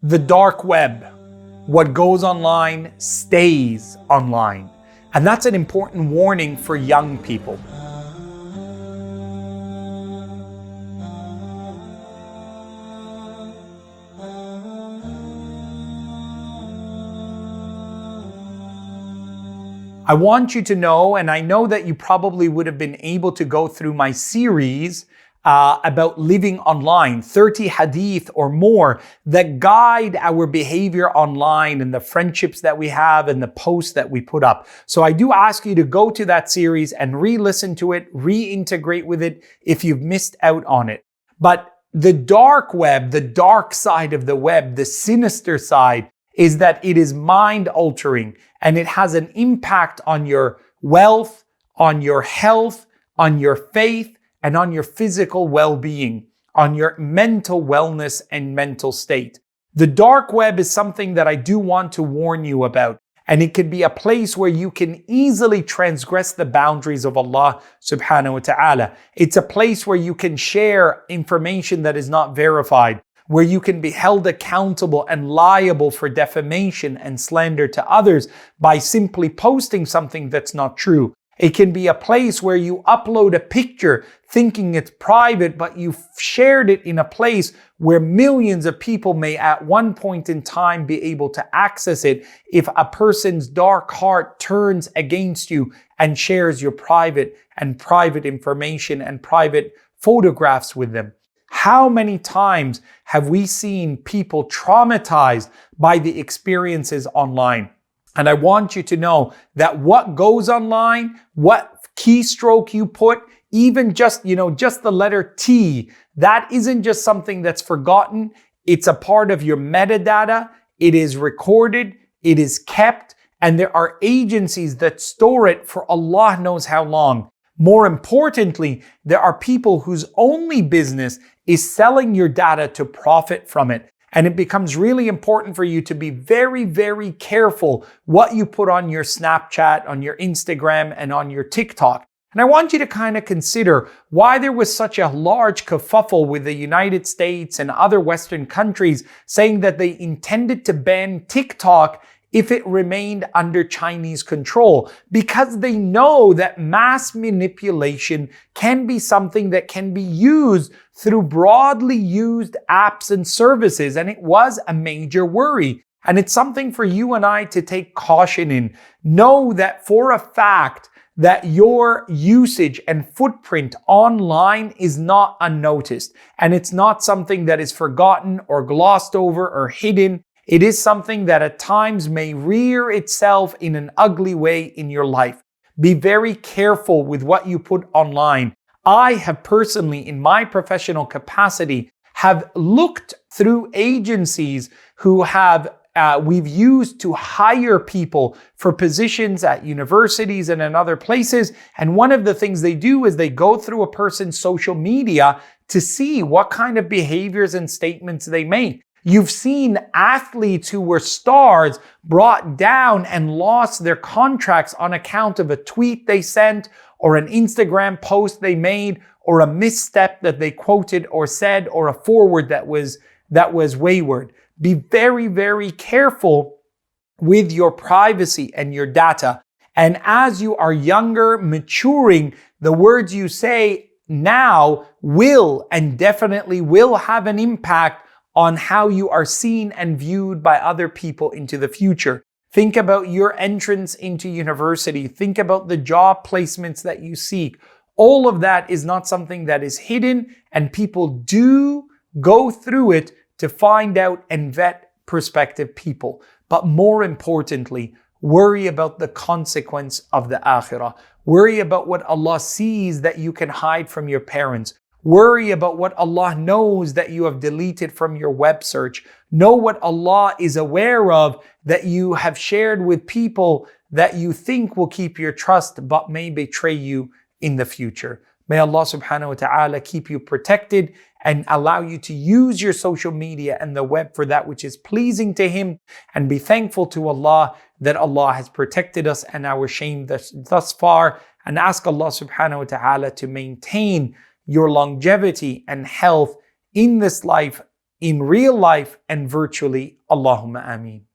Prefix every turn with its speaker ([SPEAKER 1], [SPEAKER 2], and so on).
[SPEAKER 1] The dark web. What goes online stays online. And that's an important warning for young people. I want you to know, and I know that you probably would have been able to go through my series about living online, 30 hadith or more that guide our behavior online and the friendships that we have and the posts that we put up. So I do ask you to go to that series and re-listen to it, reintegrate with it if you've missed out on it. But the dark web, the dark side of the web, the sinister side, is that it is mind altering and it has an impact on your wealth, on your health, on your faith, and on your physical well-being, on your mental wellness and mental state. The dark web is something that I do want to warn you about, and it could be a place where you can easily transgress the boundaries of Allah subhanahu wa ta'ala. It's a place where you can share information that is not verified, where you can be held accountable and liable for defamation and slander to others by simply posting something that's not true. It can be a place where you upload a picture thinking it's private, but you've shared it in a place where millions of people may at one point in time be able to access it if a person's dark heart turns against you and shares your private information and private photographs with them. How many times have we seen people traumatized by the experiences online? And I want you to know that what goes online, what keystroke you put, even just the letter T, that isn't just something that's forgotten. It's a part of your metadata. It is recorded. It is kept. And there are agencies that store it for Allah knows how long. More importantly, there are people whose only business is selling your data to profit from it. And it becomes really important for you to be very, very careful what you put on your Snapchat, on your Instagram, and on your TikTok. And I want you to kind of consider why there was such a large kerfuffle with the United States and other Western countries saying that they intended to ban TikTok if it remained under Chinese control, because they know that mass manipulation can be something that can be used through broadly used apps and services. And it was a major worry. And it's something for you and I to take caution in. Know that for a fact that your usage and footprint online is not unnoticed. And it's not something that is forgotten or glossed over or hidden. It is something that at times may rear itself in an ugly way in your life. Be very careful with what you put online. I have personally, in my professional capacity, have looked through agencies who we've used to hire people for positions at universities and in other places. And one of the things they do is they go through a person's social media to see what kind of behaviors and statements they make. You've seen athletes who were stars brought down and lost their contracts on account of a tweet they sent or an Instagram post they made or a misstep that they quoted or said or a forward that was wayward. Be very, very careful with your privacy and your data. And as you are younger, maturing, the words you say now will and definitely will have an impact on how you are seen and viewed by other people into the future. Think about your entrance into university. Think about the job placements that you seek. All of that is not something that is hidden, and people do go through it to find out and vet prospective people. But more importantly, worry about the consequence of the akhirah. Worry about what Allah sees that you can hide from your parents. Worry about what Allah knows that you have deleted from your web search. Know what Allah is aware of that you have shared with people that you think will keep your trust but may betray you in the future. May Allah subhanahu wa ta'ala keep you protected and allow you to use your social media and the web for that which is pleasing to Him, and be thankful to Allah that Allah has protected us and our shame thus far, and ask Allah subhanahu wa ta'ala to maintain your longevity and health in this life in real life and virtually. Allahumma ameen.